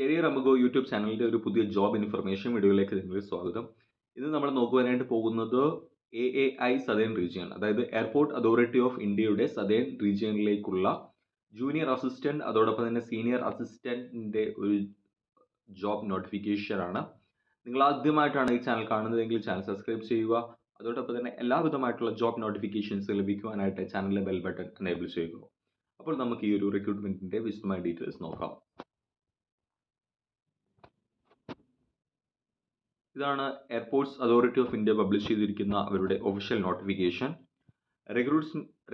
Career അമഗോ YouTube ചാനലിന്റെ ഒരു പുതിയ ജോബ് ഇൻഫർമേഷൻ വീഡിയോയിലേക്ക് നിങ്ങൾക്ക് സ്വാഗതം. ഇന്ന് നമ്മൾ നോക്കുവാനായിട്ട് പോകുന്നത് AAI സതേൺ റീജിയൻ, അതായത് എയർപോർട്ട് അതോറിറ്റി ഓഫ് ഇന്ത്യയുടെ സതേൺ റീജിയനിലേക്കുള്ള ജൂനിയർ അസിസ്റ്റന്റ്, അതോടൊപ്പം തന്നെ സീനിയർ അസിസ്റ്റന്റിന്റെ ഒരു ജോബ് നോട്ടിഫിക്കേഷൻ ആണ്. നിങ്ങൾ ആദ്യമായിട്ടാണ് ഈ ചാനൽ കാണുന്നതെങ്കിൽ ചാനൽ സബ്സ്ക്രൈബ് ചെയ്യുക. അതോടൊപ്പം തന്നെ എല്ലാവിധമായിട്ടുള്ള ജോബ് നോട്ടിഫിക്കേഷൻസ് ലഭിക്കുവാനായിട്ട് ചാനലിലെ ബെൽ ബട്ടൺ എനേബിൾ ചെയ്യുക. അപ്പോൾ നമുക്ക് ഈ ഒരു റിക്രൂട്ട്മെന്റിന്റെ വിശദമായ ഡീറ്റെയിൽസ് നോക്കാം. ഇതാണ് airports authority of India publish ചെയ്തിരിക്കുന്ന അവരുടെ official notification.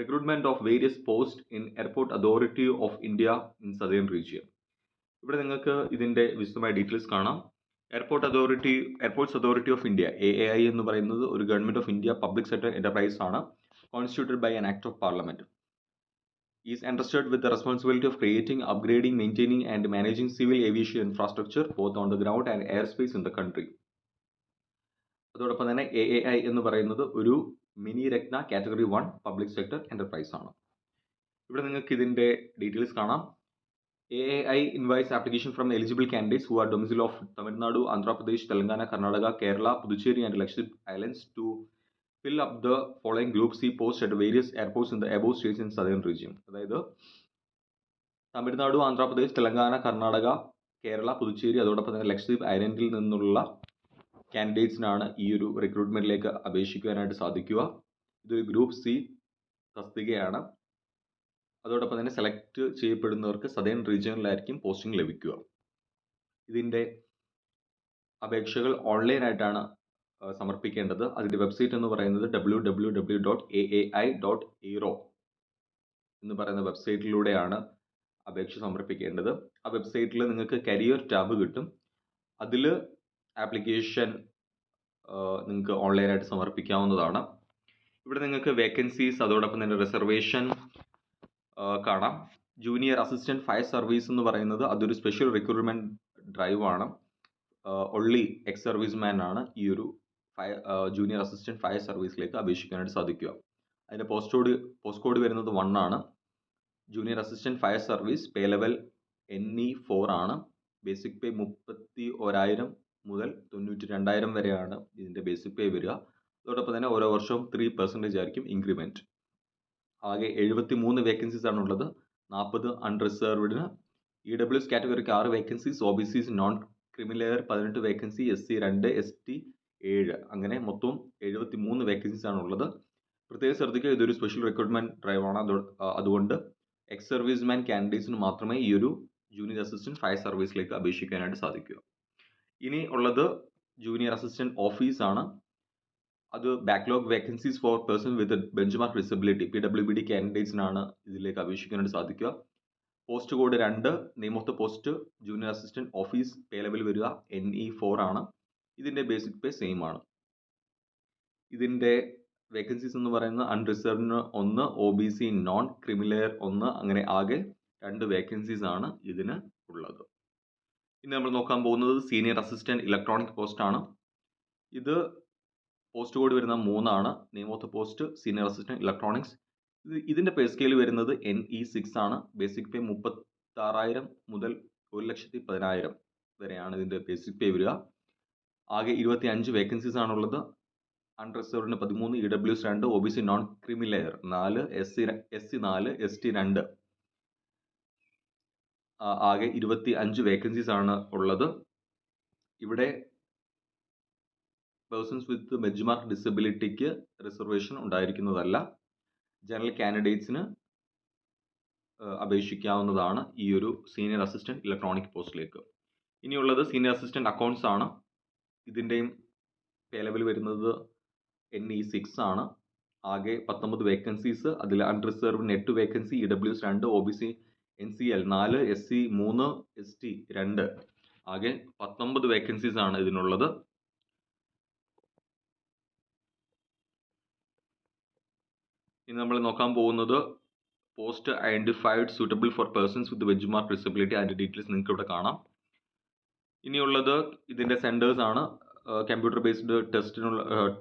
Recruitment of various post in airport authority of India in southern region. ഇവിടെ നിങ്ങൾക്ക് ഇതിന്റെ വിശദമായ ഡീറ്റെയിൽസ് കാണാം. Airports authority of India AAI എന്ന് പറയുന്നത് ഒരു government of India public sector enterprise ആണ്, constituted by an act of parliament. Is entrusted with the responsibility of creating, upgrading, maintaining and managing civil aviation infrastructure both on the ground and airspace in the country. അതോടൊപ്പം തന്നെ AAI എന്ന് പറയുന്നത് ഒരു mini രത്ന category 1 public sector enterprise ആണ്. ഇവിടെ നിങ്ങൾക്ക് ഇതിന്റെ details കാണാം. AAI invites application from eligible candidates who are domicile of Tamil Nadu, Andhra Pradesh, Telangana, Karnataka, Kerala, Puducherry and Lakshadweep Islands to fill up the following Group C posts at various airports in the above states in southern region. അതായത് തമിഴ്നാട്, ആന്ധ്രാപ്രദേശ്, തെലങ്കാന, കർണാടക, കേരള, പുതുച്ചേരി, അതോടൊപ്പം തന്നെ ലക്ഷദ്വീപ് ഐലൻഡിൽ നിന്നുള്ള കാൻഡിഡേറ്റ്സിനാണ് ഈ ഒരു റിക്രൂട്ട്മെന്റിലേക്ക് അപേക്ഷിക്കുവാനായിട്ട് സാധിക്കുക. ഇതൊരു group C തസ്തികയാണ്. അതോടൊപ്പം തന്നെ സെലക്ട് ചെയ്യപ്പെടുന്നവർക്ക് സതേൺ റീജിയനിലായിരിക്കും പോസ്റ്റിംഗ് ലഭിക്കുക. ഇതിന്റെ അപേക്ഷകൾ ഓൺലൈനായിട്ടാണ് സമർപ്പിക്കേണ്ടത്. അതിന്റെ വെബ്സൈറ്റ് എന്ന് പറയുന്നത് www.aai.aero എന്ന് പറയുന്ന വെബ്സൈറ്റിലൂടെയാണ് അപേക്ഷ സമർപ്പിക്കേണ്ടത്. ആ വെബ്സൈറ്റിൽ നിങ്ങൾക്ക് കരിയർ ടാബ് കിട്ടും. അതിൽ ആപ്ലിക്കേഷൻ നിങ്ങൾക്ക് ഓൺലൈനായിട്ട് സമർപ്പിക്കാവുന്നതാണ്. ഇവിടെ നിങ്ങൾക്ക് വേക്കൻസീസ്, അതോടൊപ്പം തന്നെ റിസർവേഷൻ കാണാം. ജൂനിയർ അസിസ്റ്റന്റ് ഫയർ സർവീസ് എന്ന് പറയുന്നത് അതൊരു സ്പെഷ്യൽ റിക്രൂട്ട്മെന്റ് ഡ്രൈവ് ആണ്. ഒൺലി എക്സ് സർവീസ് മാൻ ആണ് ഈ ഒരു ജൂനിയർ അസിസ്റ്റന്റ് ഫയർ സർവീസിലേക്ക് അപേക്ഷിക്കാനായിട്ട് സാധിക്കുക. അതിന്റെ പോസ്റ്റ് കോഡ് വരുന്നത് 1 ആണ്. ജൂനിയർ അസിസ്റ്റന്റ് ഫയർ സർവീസ് പേ ലെവൽ NE4 ആണ്. ബേസിക് പേ 31,000 മുതൽ 92,000 വരെയാണ് ഇതിന്റെ ബേസിക് പേ വരിക. അതോടൊപ്പം തന്നെ ഓരോ വർഷവും 3% ആയിരിക്കും ഇൻക്രിമെന്റ്. ആകെ 73 വേക്കൻസീസ് ആണുള്ളത്. 40 അൺറിസർവ്ഡിന്. EWS കാറ്റഗറിക്ക് 6 vacancies, OBCs non creamy layer 18 vacancy, SC 2, ST 7, അങ്ങനെ മൊത്തം 73 വേക്കൻസീസ് ആണുള്ളത്. പ്രത്യേകം ശ്രദ്ധിക്കുക, ഇതൊരു സ്പെഷ്യൽ റിക്രൂട്ട്മെന്റ് ഡ്രൈവ് ആണ്. അതുകൊണ്ട് എക്സ് സർവീസ് മാൻ കാൻഡിഡേറ്റ്സിന് മാത്രമേ ഈ ഒരു ജൂനിയർ അസിസ്റ്റന്റ് ഫയർ സർവീസിലേക്ക് അപേക്ഷിക്കാനായിട്ട് സാധിക്കുക. ഇനി ഉള്ളത് ജൂനിയർ അസിസ്റ്റന്റ് ഓഫീസ് ആണ്. അത് backlog vacancies for person with benchmark disability PWBD കാൻഡിഡേറ്റ്സിനാണ് ഇതിലേക്ക് അപേക്ഷിക്കാനായിട്ട് സാധിക്കുക. Post code 2, name of the post junior assistant office, pay level വരിക NE4 ആണ്. ഇതിന്റെ ബേസിക് പേ സെയിം ആണ്. ഇതിന്റെ വേക്കൻസീസ് എന്ന് പറയുന്നത് അൺറിസർവ്ഡിന് 1, OBC നോൺ ക്രിമിലെയർ 1, അങ്ങനെ ആകെ 2 വേക്കൻസീസ് ആണ് ഇതിന് ഉള്ളത്. ഇനി നമ്മൾ നോക്കാൻ പോകുന്നത് സീനിയർ അസിസ്റ്റന്റ് ഇലക്ട്രോണിക് പോസ്റ്റ് ആണ്. ഇത് പോസ്റ്റ് കോഡ് വരുന്ന 3 ആണ്. Name of the post senior assistant electronics. ഇതിന്റെ പേ സ്കെയിൽ വരുന്നത് NE6 ആണ്. ബേസിക് പേ 36,000 മുതൽ 1,10,000 വരെയാണ് ഇതിന്റെ ബേസിക് പേ വരിക. ആകെ 25 വേക്കൻസീസ് ആണുള്ളത്. അൺറിസർവ്ഡിന് 13, EWS 2, OBC non creamy layer 4, SC 4, ST 2, ആകെ 25 വേക്കൻസീസ് ആണ് ഉള്ളത്. ഇവിടെ പേഴ്സൺസ് വിത്ത് ബെഞ്ച്മാർക്ക് ഡിസബിലിറ്റിക്ക് റിസർവേഷൻ ഉണ്ടായിരിക്കുന്നതല്ല. ജനറൽ കാൻഡിഡേറ്റ്സിന് അപേക്ഷിക്കാവുന്നതാണ് ഈ ഒരു സീനിയർ അസിസ്റ്റന്റ് ഇലക്ട്രോണിക് പോസ്റ്റിലേക്ക്. ഇനിയുള്ളത് സീനിയർ അസിസ്റ്റന്റ് അക്കൗണ്ട്സ് ആണ്. ഇതിന്റെയും പേ ലെവൽ വരുന്നത് NE6 ആണ്. ആകെ 19 വേക്കൻസീസ്. അതിൽ അൺറിസർവ്ഡിന് 8 vacancy, EWS 2, OBC NCL 4, SC 3, ST 2, ആകെ 19 വേക്കൻസീസ് ആണ് ഇതിനുള്ളത്. ഇനി നമ്മൾ നോക്കാൻ പോകുന്നത് post identified suitable for persons with benchmark disability. അതിന്റെ ഡീറ്റെയിൽസ് നിങ്ങൾക്ക് ഇവിടെ കാണാം. ഇനിയുള്ളത് ഇതിന്റെ സെന്റേഴ്സ് ആണ്. കമ്പ്യൂട്ടർ ബേസ്ഡ്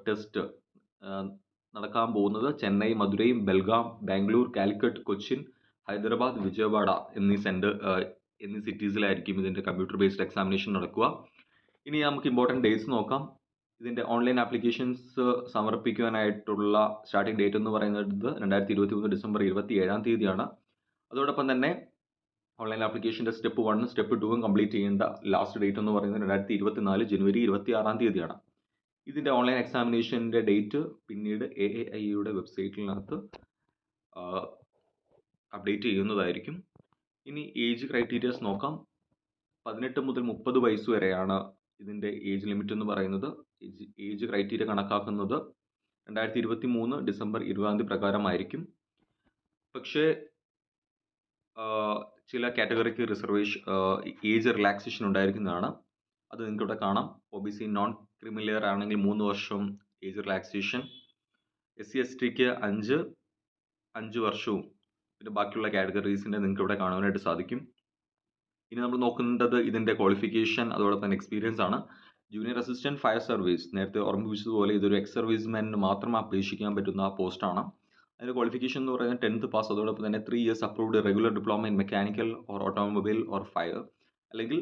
ടെസ്റ്റ് നടക്കാൻ പോകുന്നത് ചെന്നൈ, മധുരൈ, ബെൽഗാം, ബാംഗ്ലൂർ, കാലിക്കറ്റ്, കൊച്ചിൻ, ഹൈദരാബാദ്, വിജയവാഡ എന്നീ എന്നീ സിറ്റീസിലായിരിക്കും ഇതിൻ്റെ കമ്പ്യൂട്ടർ ബേസ്ഡ് എക്സാമിനേഷൻ നടക്കുക. ഇനി നമുക്ക് ഇമ്പോർട്ടൻറ്റ് ഡേറ്റ്സ് നോക്കാം. ഇതിൻ്റെ ഓൺലൈൻ ആപ്ലിക്കേഷൻസ് സമർപ്പിക്കുവാനായിട്ടുള്ള സ്റ്റാർട്ടിംഗ് ഡേറ്റ് എന്ന് പറയുന്നത് 2023 ഡിസംബർ 27 തീയതിയാണ്. അതോടൊപ്പം തന്നെ ഓൺലൈൻ ആപ്ലിക്കേഷൻ്റെ സ്റ്റെപ്പ് 1 സ്റ്റെപ്പ് 2 കംപ്ലീറ്റ് ചെയ്യേണ്ട ലാസ്റ്റ് ഡേറ്റ് എന്ന് പറയുന്നത് 2024 ജനുവരി 26 തീയതിയാണ്. ഇതിൻ്റെ ഓൺലൈൻ എക്സാമിനേഷൻ്റെ ഡേറ്റ് പിന്നീട് AAIയുടെ വെബ്സൈറ്റിനകത്ത് അപ്ഡേറ്റ് ചെയ്യുന്നതായിരിക്കും. ഇനി ഏജ് ക്രൈറ്റീരിയാസ് നോക്കാം. 18 മുതൽ 30 വയസ്സ് വരെയാണ് ഇതിൻ്റെ ഏജ് ലിമിറ്റ് എന്ന് പറയുന്നത്. ഏജ് ക്രൈറ്റീരിയ കണക്കാക്കുന്നത് 2023 ഡിസംബർ 20 പ്രകാരമായിരിക്കും. പക്ഷേ ചില കാറ്റഗറിക്ക് ഏജ് റിലാക്സേഷൻ ഉണ്ടായിരിക്കുന്നതാണ്. അത് നിങ്ങൾക്ക് ഇവിടെ കാണാം. OBC നോൺ ക്രിമിലെയർ ആണെങ്കിൽ 3 വർഷം ഏജ് റിലാക്സേഷൻ, SC/STക്ക് 5 വർഷവും, പിന്നെ ബാക്കിയുള്ള കാറ്റഗറീസിൻ്റെ നിങ്ങൾക്ക് ഇവിടെ കാണുവാനായിട്ട് സാധിക്കും. ഇനി നമ്മൾ നോക്കേണ്ടത് ഇതിൻ്റെ ക്വാളിഫിക്കേഷൻ അതോടൊപ്പം തന്നെ എക്സ്പീരിയൻസ് ആണ്. ജൂനിയർ അസിസ്റ്റന്റ് ഫയർ സർവീസ്, നേരത്തെ ഓർമ്മിപ്പിച്ചതുപോലെ ഇതൊരു എക്സ് സർവീസ്മാനിന് മാത്രം അപേക്ഷിക്കാൻ പറ്റുന്ന പോസ്റ്റാണ്. അതിൻ്റെ ക്വാളിഫിക്കേഷൻ എന്ന് പറയുന്നത് 10th പാസ്, അതോടൊപ്പം തന്നെ 3 years approved regular diploma in mechanical or automobile or fire, അല്ലെങ്കിൽ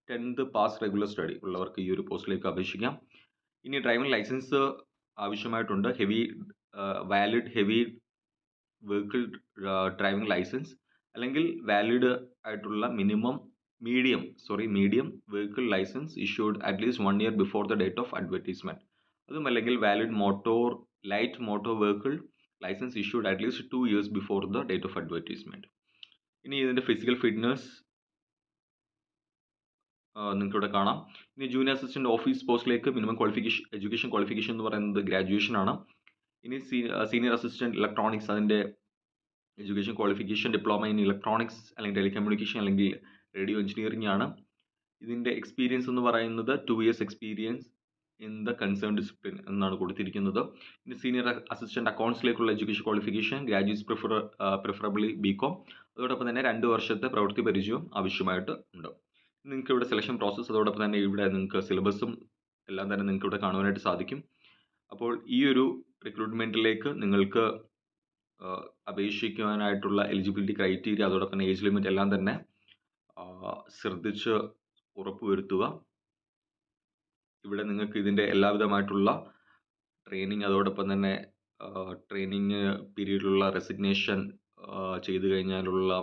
10th പാസ് റെഗുലർ സ്റ്റഡി ഉള്ളവർക്ക് ഈ ഒരു പോസ്റ്റിലേക്ക് അപേക്ഷിക്കാം. ഇനി ഡ്രൈവിംഗ് ലൈസൻസ് ആവശ്യമായിട്ടുണ്ട്. Valid heavy vehicle driving licence, അല്ലെങ്കിൽ വാലിഡ് ആയിട്ടുള്ള medium vehicle licence issued at least 1 year before the date of advertisement. അതും അല്ലെങ്കിൽ valid light motor vehicle licence issued at least 2 years before the date of advertisement. ഇനി ഇതിൻ്റെ physical fitness നിങ്ങൾക്ക് ഇവിടെ കാണാം. ഇനി ജൂനിയർ അസിസ്റ്റന്റ് ഓഫീസ് പോസ്റ്റിലേക്ക് മിനിമം എഡ്യൂക്കേഷൻ ക്വാളിഫിക്കേഷൻ എന്ന് പറയുന്നത് ഗ്രാജുവേഷൻ ആണ്. ഇനി സീനിയർ അസിസ്റ്റന്റ് ഇലക്ട്രോണിക്സ്, അതിൻ്റെ education qualification diploma in electronics അല്ലെങ്കിൽ ടെലികമ്മ്യൂണിക്കേഷൻ അല്ലെങ്കിൽ റേഡിയോ എഞ്ചിനീയറിംഗ് ആണ്. ഇതിൻ്റെ എക്സ്പീരിയൻസ് എന്ന് പറയുന്നത് 2 years experience in the concern discipline എന്നാണ് കൊടുത്തിരിക്കുന്നത്. ഇനി സീനിയർ അസിസ്റ്റന്റ് അക്കൗണ്ട്സിലേക്കുള്ള education qualification graduate preferably BCom, അതോടൊപ്പം തന്നെ 2 വർഷത്തെ പ്രവൃത്തി പരിചയവും ആവശ്യമായിട്ട് ഉണ്ട്. നിങ്ങൾക്ക് ഇവിടെ സെലക്ഷൻ പ്രോസസ്സ്, അതോടൊപ്പം തന്നെ ഇവിടെ നിങ്ങൾക്ക് സിലബസും എല്ലാം തന്നെ നിങ്ങൾക്ക് ഇവിടെ കാണുവാനായിട്ട് സാധിക്കും. അപ്പോൾ ഈ ഒരു റിക്രൂട്ട്മെൻറ്റിലേക്ക് നിങ്ങൾക്ക് അപേക്ഷിക്കുവാനായിട്ടുള്ള എലിജിബിലിറ്റി ക്രൈറ്റീരിയ, അതോടൊപ്പം തന്നെ ഏജ് ലിമിറ്റ് എല്ലാം തന്നെ ശ്രദ്ധിച്ച് ഉറപ്പുവരുത്തുക. ഇവിടെ നിങ്ങൾക്ക് ഇതിൻ്റെ എല്ലാവിധമായിട്ടുള്ള ട്രെയിനിങ്, അതോടൊപ്പം തന്നെ ട്രെയിനിങ് പീരീഡിലുള്ള റെസിഗ്നേഷൻ ചെയ്തു കഴിഞ്ഞാലുള്ള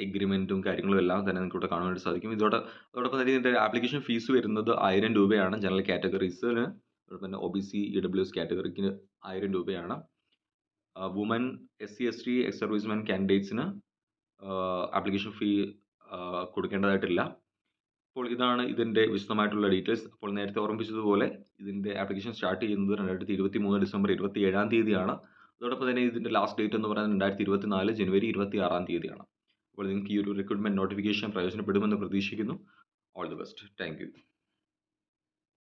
എഗ്രിമെൻറ്റും കാര്യങ്ങളും എല്ലാം തന്നെ നിങ്ങൾക്ക് ഇവിടെ കാണുവാനായിട്ട് സാധിക്കും. അതോടൊപ്പം തന്നെ ഇതിൻ്റെ ആപ്ലിക്കേഷൻ ഫീസ് വരുന്നത് 1000 രൂപയാണ്. ജനറൽ കാറ്റഗറീസിന്, അതോടൊപ്പം തന്നെ OBC EWS കാറ്റഗറിക്ക് 1000 രൂപയാണ്. വുമൻ, SC/ST, എക്സ് സർവീസ്മാൻ കാൻഡിഡേറ്റ്സിന് ആപ്ലിക്കേഷൻ ഫീ കൊടുക്കേണ്ടതായിട്ടില്ല. അപ്പോൾ ഇതാണ് ഇതിൻ്റെ വിശദമായിട്ടുള്ള ഡീറ്റെയിൽസ്. അപ്പോൾ നേരത്തെ ഓർമ്മിപ്പിച്ചതുപോലെ ഇതിൻ്റെ ആപ്ലിക്കേഷൻ സ്റ്റാർട്ട് ചെയ്യുന്നത് 2023 ഡിസംബർ 27 തീയതിയാണ്. അതോടൊപ്പം തന്നെ ഇതിൻ്റെ ലാസ്റ്റ് ഡേറ്റ് എന്ന് പറയുന്നത് 2024 ജനുവരി 26 തീയതിയാണ്. അപ്പോൾ നിങ്ങൾക്ക് ഈ ഒരു റിക്രൂട്ട്മെൻറ്റ് നോട്ടിഫിക്കേഷൻ പ്രയോജനപ്പെടുമെന്ന് പ്രതീക്ഷിക്കുന്നു. All the best. Thank you.